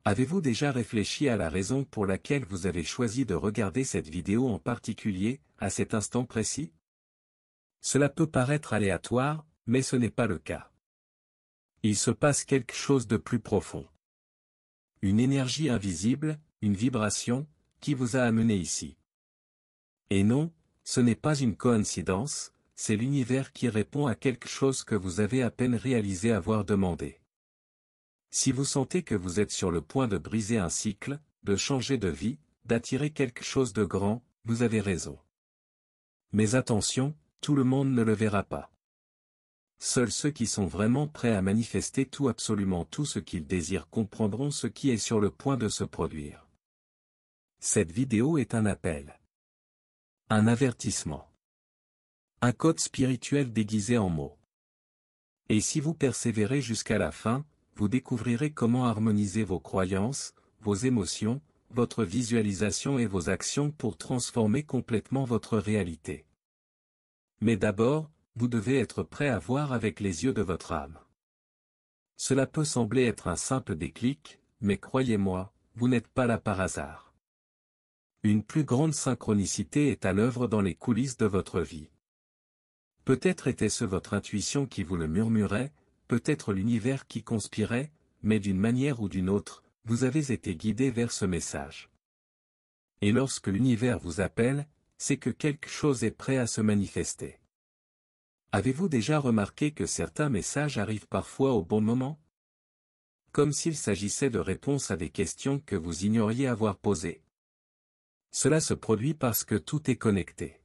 Avez-vous déjà réfléchi à la raison pour laquelle vous avez choisi de regarder cette vidéo en particulier, à cet instant précis? Cela peut paraître aléatoire, mais ce n'est pas le cas. Il se passe quelque chose de plus profond. Une énergie invisible, une vibration, qui vous a amené ici. Et non, ce n'est pas une coïncidence, c'est l'univers qui répond à quelque chose que vous avez à peine réalisé avoir demandé. Si vous sentez que vous êtes sur le point de briser un cycle, de changer de vie, d'attirer quelque chose de grand, vous avez raison. Mais attention, tout le monde ne le verra pas. Seuls ceux qui sont vraiment prêts à manifester tout, absolument tout ce qu'ils désirent, comprendront ce qui est sur le point de se produire. Cette vidéo est un appel. Un avertissement. Un code spirituel déguisé en mots. Et si vous persévérez jusqu'à la fin, vous découvrirez comment harmoniser vos croyances, vos émotions, votre visualisation et vos actions pour transformer complètement votre réalité. Mais d'abord, vous devez être prêt à voir avec les yeux de votre âme. Cela peut sembler être un simple déclic, mais croyez-moi, vous n'êtes pas là par hasard. Une plus grande synchronicité est à l'œuvre dans les coulisses de votre vie. Peut-être était-ce votre intuition qui vous le murmurait, peut-être l'univers qui conspirait, mais d'une manière ou d'une autre, vous avez été guidé vers ce message. Et lorsque l'univers vous appelle, c'est que quelque chose est prêt à se manifester. Avez-vous déjà remarqué que certains messages arrivent parfois au bon moment? Comme s'il s'agissait de réponses à des questions que vous ignoriez avoir posées. Cela se produit parce que tout est connecté.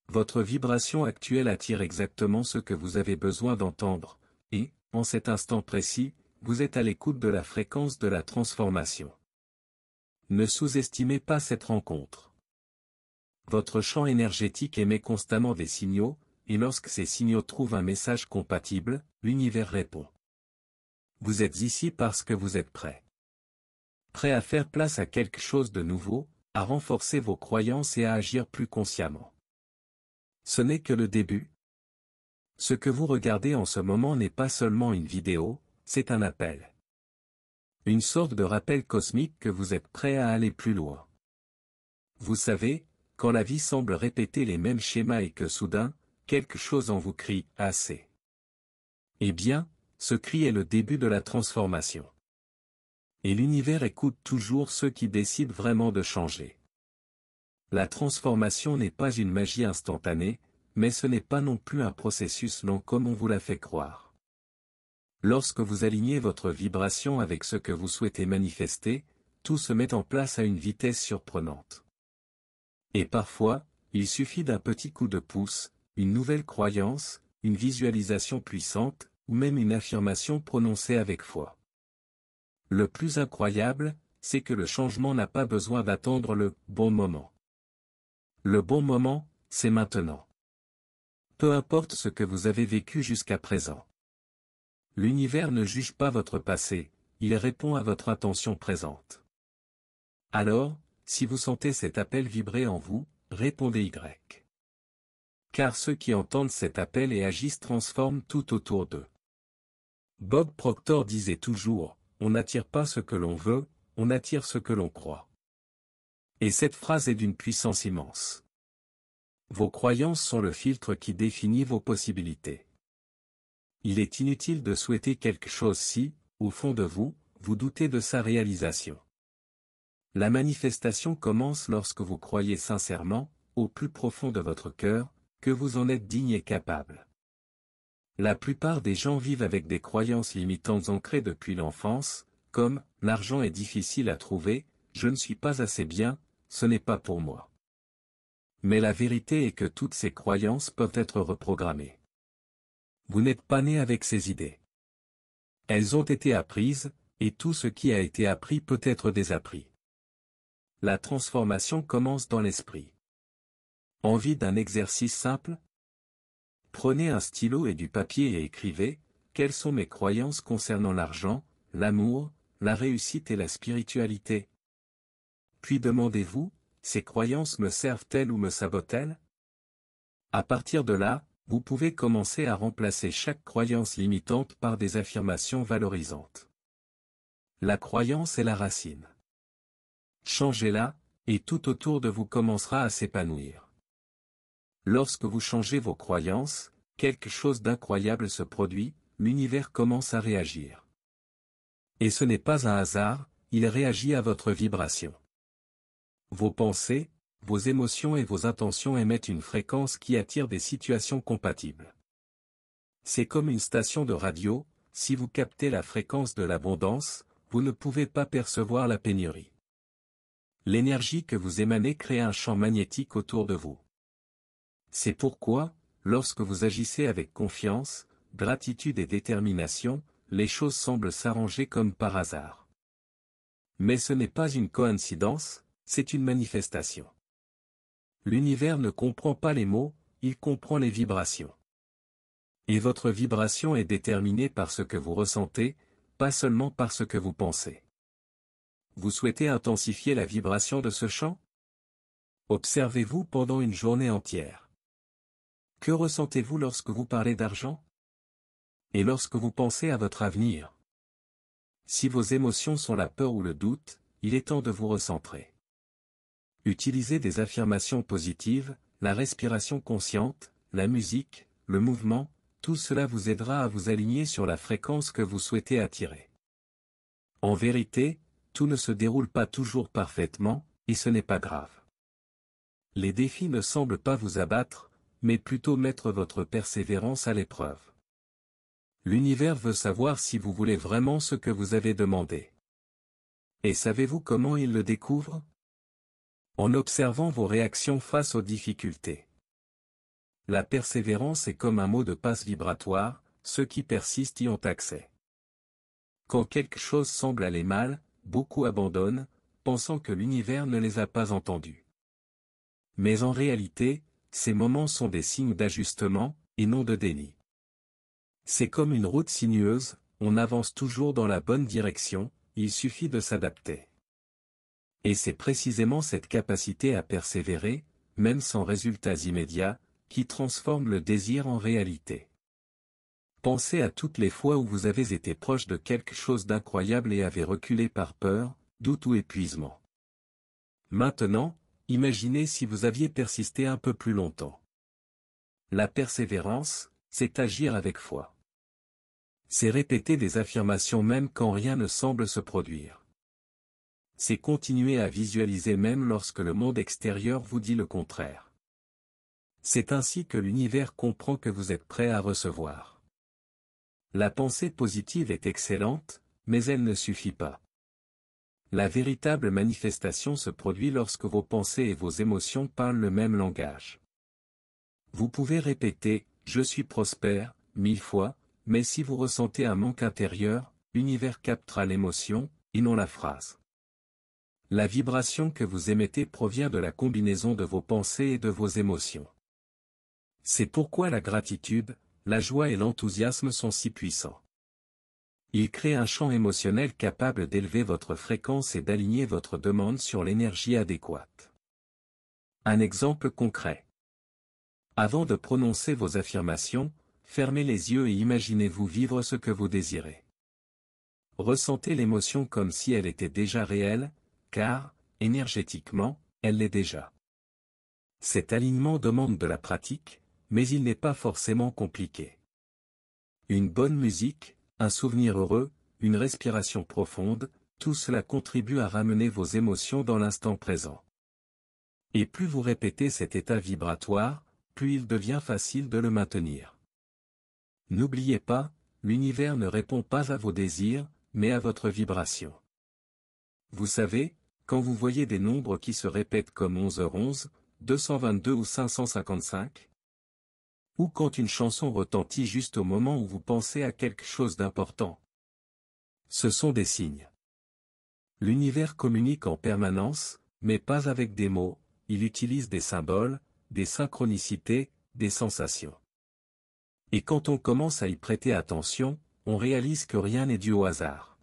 Votre vibration actuelle attire exactement ce que vous avez besoin d'entendre, et, en cet instant précis, vous êtes à l'écoute de la fréquence de la transformation. Ne sous-estimez pas cette rencontre. Votre champ énergétique émet constamment des signaux, et lorsque ces signaux trouvent un message compatible, l'univers répond. Vous êtes ici parce que vous êtes prêt. Prêt à faire place à quelque chose de nouveau, à renforcer vos croyances et à agir plus consciemment. Ce n'est que le début. Ce que vous regardez en ce moment n'est pas seulement une vidéo, c'est un appel. Une sorte de rappel cosmique que vous êtes prêt à aller plus loin. Vous savez, quand la vie semble répéter les mêmes schémas et que soudain, quelque chose en vous crie « assez ». Eh bien, ce cri est le début de la transformation. Et l'univers écoute toujours ceux qui décident vraiment de changer. La transformation n'est pas une magie instantanée, mais ce n'est pas non plus un processus long comme on vous l'a fait croire. Lorsque vous alignez votre vibration avec ce que vous souhaitez manifester, tout se met en place à une vitesse surprenante. Et parfois, il suffit d'un petit coup de pouce, une nouvelle croyance, une visualisation puissante, ou même une affirmation prononcée avec foi. Le plus incroyable, c'est que le changement n'a pas besoin d'attendre le bon moment. Le bon moment, c'est maintenant. Peu importe ce que vous avez vécu jusqu'à présent. L'univers ne juge pas votre passé, il répond à votre intention présente. Alors, si vous sentez cet appel vibrer en vous, répondez Y. Car ceux qui entendent cet appel et agissent transforment tout autour d'eux. Bob Proctor disait toujours, on n'attire pas ce que l'on veut, on attire ce que l'on croit. Et cette phrase est d'une puissance immense. Vos croyances sont le filtre qui définit vos possibilités. Il est inutile de souhaiter quelque chose si, au fond de vous, vous doutez de sa réalisation. La manifestation commence lorsque vous croyez sincèrement, au plus profond de votre cœur, que vous en êtes digne et capable. La plupart des gens vivent avec des croyances limitantes ancrées depuis l'enfance, comme « l'argent est difficile à trouver, je ne suis pas assez bien, ce n'est pas pour moi ». Mais la vérité est que toutes ces croyances peuvent être reprogrammées. Vous n'êtes pas né avec ces idées. Elles ont été apprises, et tout ce qui a été appris peut être désappris. La transformation commence dans l'esprit. Envie d'un exercice simple? Prenez un stylo et du papier et écrivez « Quelles sont mes croyances concernant l'argent, l'amour, la réussite et la spiritualité ?» Puis demandez-vous « Ces croyances me servent-elles ou me sabotent-elles ?» À partir de là, vous pouvez commencer à remplacer chaque croyance limitante par des affirmations valorisantes. La croyance est la racine. Changez-la, et tout autour de vous commencera à s'épanouir. Lorsque vous changez vos croyances, quelque chose d'incroyable se produit, l'univers commence à réagir. Et ce n'est pas un hasard, il réagit à votre vibration. Vos pensées, vos émotions et vos intentions émettent une fréquence qui attire des situations compatibles. C'est comme une station de radio, si vous captez la fréquence de l'abondance, vous ne pouvez pas percevoir la pénurie. L'énergie que vous émanez crée un champ magnétique autour de vous. C'est pourquoi, lorsque vous agissez avec confiance, gratitude et détermination, les choses semblent s'arranger comme par hasard. Mais ce n'est pas une coïncidence, c'est une manifestation. L'univers ne comprend pas les mots, il comprend les vibrations. Et votre vibration est déterminée par ce que vous ressentez, pas seulement par ce que vous pensez. Vous souhaitez intensifier la vibration de ce champ? Observez-vous pendant une journée entière. Que ressentez-vous lorsque vous parlez d'argent? Et lorsque vous pensez à votre avenir? Si vos émotions sont la peur ou le doute, il est temps de vous recentrer. Utilisez des affirmations positives, la respiration consciente, la musique, le mouvement, tout cela vous aidera à vous aligner sur la fréquence que vous souhaitez attirer. En vérité, tout ne se déroule pas toujours parfaitement, et ce n'est pas grave. Les défis ne semblent pas vous abattre, mais plutôt mettre votre persévérance à l'épreuve. L'univers veut savoir si vous voulez vraiment ce que vous avez demandé. Et savez-vous comment il le découvre? En observant vos réactions face aux difficultés. La persévérance est comme un mot de passe vibratoire, ceux qui persistent y ont accès. Quand quelque chose semble aller mal, beaucoup abandonnent, pensant que l'univers ne les a pas entendus. Mais en réalité, ces moments sont des signes d'ajustement, et non de déni. C'est comme une route sinueuse, on avance toujours dans la bonne direction, il suffit de s'adapter. Et c'est précisément cette capacité à persévérer, même sans résultats immédiats, qui transforme le désir en réalité. Pensez à toutes les fois où vous avez été proche de quelque chose d'incroyable et avez reculé par peur, doute ou épuisement. Maintenant, imaginez si vous aviez persisté un peu plus longtemps. La persévérance, c'est agir avec foi. C'est répéter des affirmations même quand rien ne semble se produire. C'est continuer à visualiser même lorsque le monde extérieur vous dit le contraire. C'est ainsi que l'univers comprend que vous êtes prêt à recevoir. La pensée positive est excellente, mais elle ne suffit pas. La véritable manifestation se produit lorsque vos pensées et vos émotions parlent le même langage. Vous pouvez répéter « Je suis prospère » 1000 fois, mais si vous ressentez un manque intérieur, l'univers captera l'émotion, et non la phrase. La vibration que vous émettez provient de la combinaison de vos pensées et de vos émotions. C'est pourquoi la gratitude, la joie et l'enthousiasme sont si puissants. Ils créent un champ émotionnel capable d'élever votre fréquence et d'aligner votre demande sur l'énergie adéquate. Un exemple concret. Avant de prononcer vos affirmations, fermez les yeux et imaginez-vous vivre ce que vous désirez. Ressentez l'émotion comme si elle était déjà réelle, car, énergétiquement, elle l'est déjà. Cet alignement demande de la pratique, mais il n'est pas forcément compliqué. Une bonne musique, un souvenir heureux, une respiration profonde, tout cela contribue à ramener vos émotions dans l'instant présent. Et plus vous répétez cet état vibratoire, plus il devient facile de le maintenir. N'oubliez pas, l'univers ne répond pas à vos désirs, mais à votre vibration. Vous savez, quand vous voyez des nombres qui se répètent comme 11h11, 222 ou 555? Ou quand une chanson retentit juste au moment où vous pensez à quelque chose d'important? Ce sont des signes. L'univers communique en permanence, mais pas avec des mots, il utilise des symboles, des synchronicités, des sensations. Et quand on commence à y prêter attention, on réalise que rien n'est dû au hasard.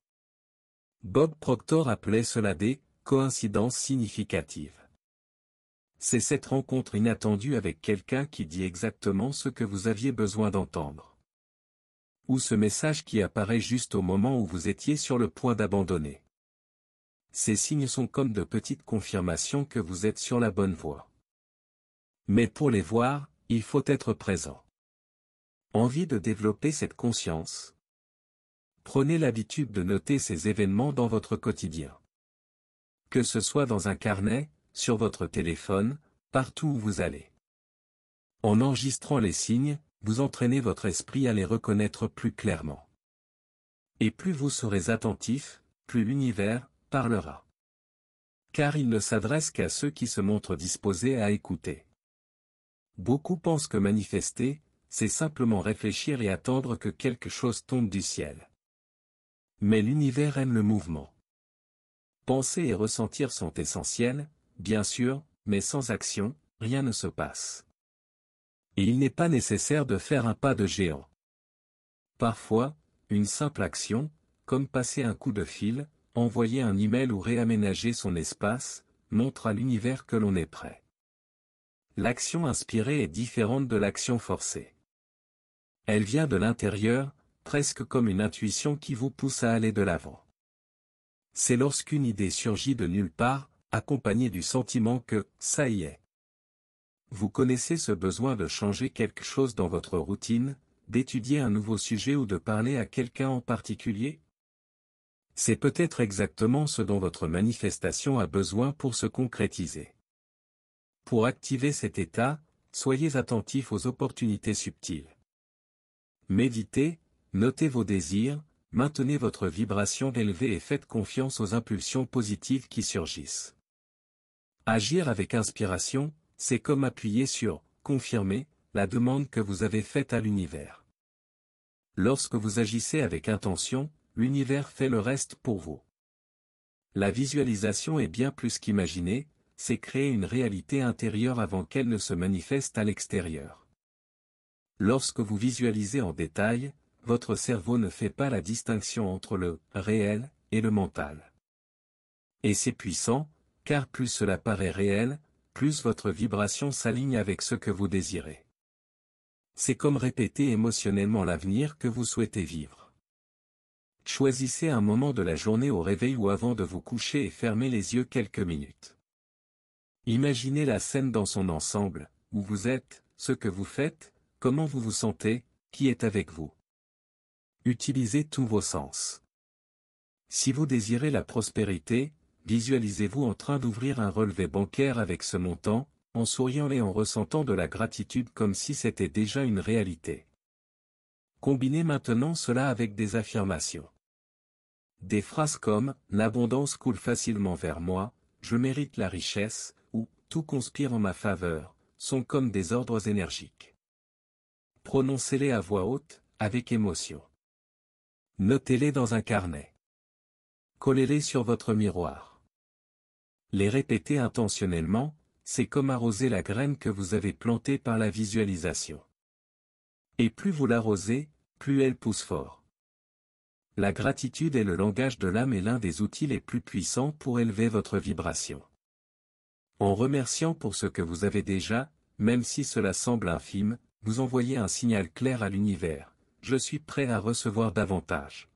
Bob Proctor appelait cela des « coïncidences significatives ». C'est cette rencontre inattendue avec quelqu'un qui dit exactement ce que vous aviez besoin d'entendre. Ou ce message qui apparaît juste au moment où vous étiez sur le point d'abandonner. Ces signes sont comme de petites confirmations que vous êtes sur la bonne voie. Mais pour les voir, il faut être présent. Envie de développer cette conscience? Prenez l'habitude de noter ces événements dans votre quotidien. Que ce soit dans un carnet, sur votre téléphone, partout où vous allez. En enregistrant les signes, vous entraînez votre esprit à les reconnaître plus clairement. Et plus vous serez attentif, plus l'univers parlera. Car il ne s'adresse qu'à ceux qui se montrent disposés à écouter. Beaucoup pensent que manifester, c'est simplement réfléchir et attendre que quelque chose tombe du ciel. Mais l'univers aime le mouvement. Penser et ressentir sont essentiels, bien sûr, mais sans action, rien ne se passe. Et il n'est pas nécessaire de faire un pas de géant. Parfois, une simple action, comme passer un coup de fil, envoyer un email ou réaménager son espace, montre à l'univers que l'on est prêt. L'action inspirée est différente de l'action forcée. Elle vient de l'intérieur, presque comme une intuition qui vous pousse à aller de l'avant. C'est lorsqu'une idée surgit de nulle part, accompagnée du sentiment que, ça y est. Vous connaissez ce besoin de changer quelque chose dans votre routine, d'étudier un nouveau sujet ou de parler à quelqu'un en particulier? C'est peut-être exactement ce dont votre manifestation a besoin pour se concrétiser. Pour activer cet état, soyez attentif aux opportunités subtiles. Méditez, notez vos désirs, maintenez votre vibration élevée et faites confiance aux impulsions positives qui surgissent. Agir avec inspiration, c'est comme appuyer sur « confirmer » la demande que vous avez faite à l'univers. Lorsque vous agissez avec intention, l'univers fait le reste pour vous. La visualisation est bien plus qu'imaginer, c'est créer une réalité intérieure avant qu'elle ne se manifeste à l'extérieur. Lorsque vous visualisez en détail, votre cerveau ne fait pas la distinction entre le « réel » et le mental. Et c'est puissant, car plus cela paraît réel, plus votre vibration s'aligne avec ce que vous désirez. C'est comme répéter émotionnellement l'avenir que vous souhaitez vivre. Choisissez un moment de la journée au réveil ou avant de vous coucher et fermez les yeux quelques minutes. Imaginez la scène dans son ensemble, où vous êtes, ce que vous faites, comment vous vous sentez, qui est avec vous. Utilisez tous vos sens. Si vous désirez la prospérité, visualisez-vous en train d'ouvrir un relevé bancaire avec ce montant, en souriant et en ressentant de la gratitude comme si c'était déjà une réalité. Combinez maintenant cela avec des affirmations. Des phrases comme « L'abondance coule facilement vers moi »,« Je mérite la richesse » ou « Tout conspire en ma faveur » sont comme des ordres énergiques. Prononcez-les à voix haute, avec émotion. Notez-les dans un carnet. Collez-les sur votre miroir. Les répéter intentionnellement, c'est comme arroser la graine que vous avez plantée par la visualisation. Et plus vous l'arrosez, plus elle pousse fort. La gratitude est le langage de l'âme et l'un des outils les plus puissants pour élever votre vibration. En remerciant pour ce que vous avez déjà, même si cela semble infime, vous envoyez un signal clair à l'univers, je suis prêt à recevoir davantage.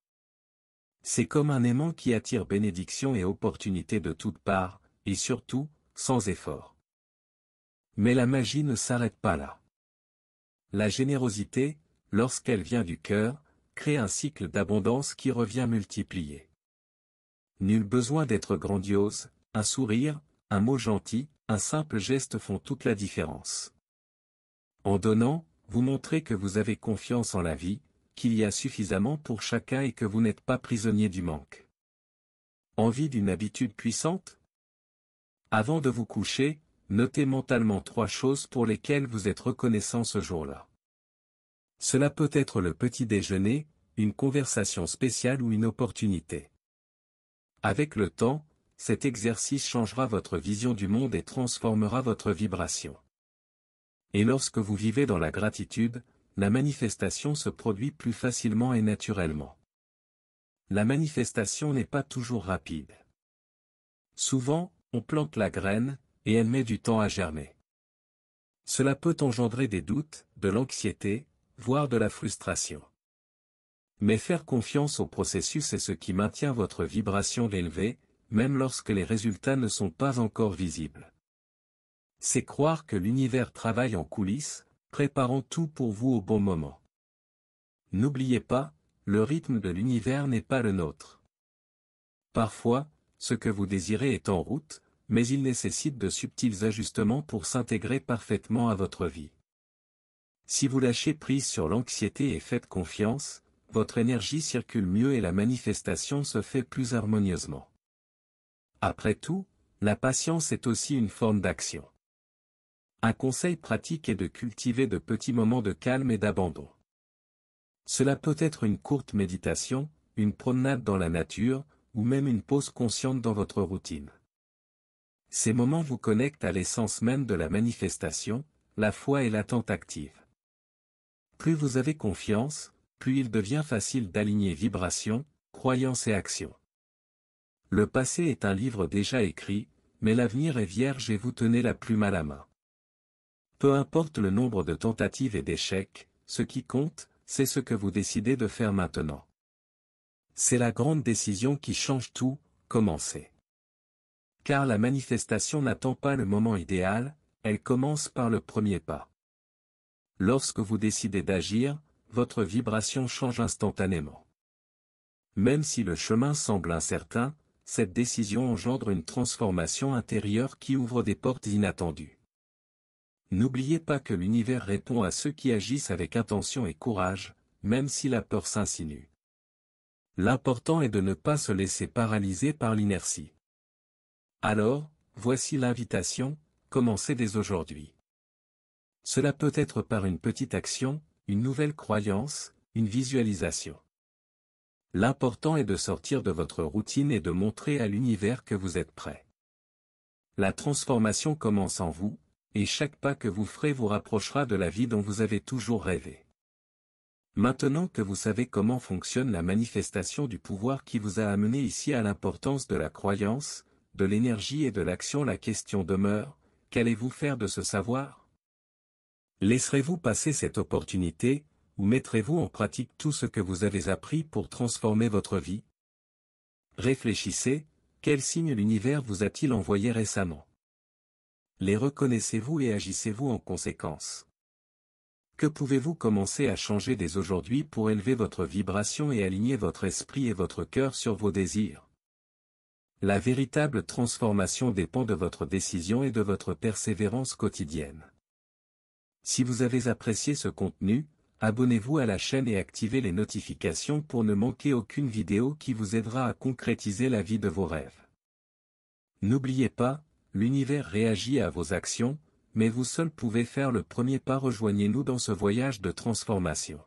C'est comme un aimant qui attire bénédiction et opportunités de toutes parts, et surtout, sans effort. Mais la magie ne s'arrête pas là. La générosité, lorsqu'elle vient du cœur, crée un cycle d'abondance qui revient multiplié. Nul besoin d'être grandiose, un sourire, un mot gentil, un simple geste font toute la différence. En donnant, vous montrez que vous avez confiance en la vie, qu'il y a suffisamment pour chacun et que vous n'êtes pas prisonnier du manque. Envie d'une habitude puissante? Avant de vous coucher, notez mentalement 3 choses pour lesquelles vous êtes reconnaissant ce jour-là. Cela peut être le petit déjeuner, une conversation spéciale ou une opportunité. Avec le temps, cet exercice changera votre vision du monde et transformera votre vibration. Et lorsque vous vivez dans la gratitude, la manifestation se produit plus facilement et naturellement. La manifestation n'est pas toujours rapide. Souvent, on plante la graine, et elle met du temps à germer. Cela peut engendrer des doutes, de l'anxiété, voire de la frustration. Mais faire confiance au processus est ce qui maintient votre vibration élevée, même lorsque les résultats ne sont pas encore visibles. C'est croire que l'univers travaille en coulisses, préparant tout pour vous au bon moment. N'oubliez pas, le rythme de l'univers n'est pas le nôtre. Parfois, ce que vous désirez est en route, mais il nécessite de subtils ajustements pour s'intégrer parfaitement à votre vie. Si vous lâchez prise sur l'anxiété et faites confiance, votre énergie circule mieux et la manifestation se fait plus harmonieusement. Après tout, la patience est aussi une forme d'action. Un conseil pratique est de cultiver de petits moments de calme et d'abandon. Cela peut être une courte méditation, une promenade dans la nature, ou même une pause consciente dans votre routine. Ces moments vous connectent à l'essence même de la manifestation, la foi et l'attente active. Plus vous avez confiance, plus il devient facile d'aligner vibration, croyance et action. Le passé est un livre déjà écrit, mais l'avenir est vierge et vous tenez la plume à la main. Peu importe le nombre de tentatives et d'échecs, ce qui compte, c'est ce que vous décidez de faire maintenant. C'est la grande décision qui change tout, commencez. Car la manifestation n'attend pas le moment idéal, elle commence par le premier pas. Lorsque vous décidez d'agir, votre vibration change instantanément. Même si le chemin semble incertain, cette décision engendre une transformation intérieure qui ouvre des portes inattendues. N'oubliez pas que l'univers répond à ceux qui agissent avec intention et courage, même si la peur s'insinue. L'important est de ne pas se laisser paralyser par l'inertie. Alors, voici l'invitation, commencez dès aujourd'hui. Cela peut être par une petite action, une nouvelle croyance, une visualisation. L'important est de sortir de votre routine et de montrer à l'univers que vous êtes prêt. La transformation commence en vous, et chaque pas que vous ferez vous rapprochera de la vie dont vous avez toujours rêvé. Maintenant que vous savez comment fonctionne la manifestation du pouvoir qui vous a amené ici à l'importance de la croyance, de l'énergie et de l'action, la question demeure, qu'allez-vous faire de ce savoir? Laisserez-vous passer cette opportunité, ou mettrez-vous en pratique tout ce que vous avez appris pour transformer votre vie? Réfléchissez, quels signes l'univers vous a-t-il envoyés récemment? Les reconnaissez-vous et agissez-vous en conséquence? Que pouvez-vous commencer à changer dès aujourd'hui pour élever votre vibration et aligner votre esprit et votre cœur sur vos désirs? La véritable transformation dépend de votre décision et de votre persévérance quotidienne. Si vous avez apprécié ce contenu, abonnez-vous à la chaîne et activez les notifications pour ne manquer aucune vidéo qui vous aidera à concrétiser la vie de vos rêves. N'oubliez pas, l'univers réagit à vos actions, mais vous seul pouvez faire le premier pas. Rejoignez-nous dans ce voyage de transformation.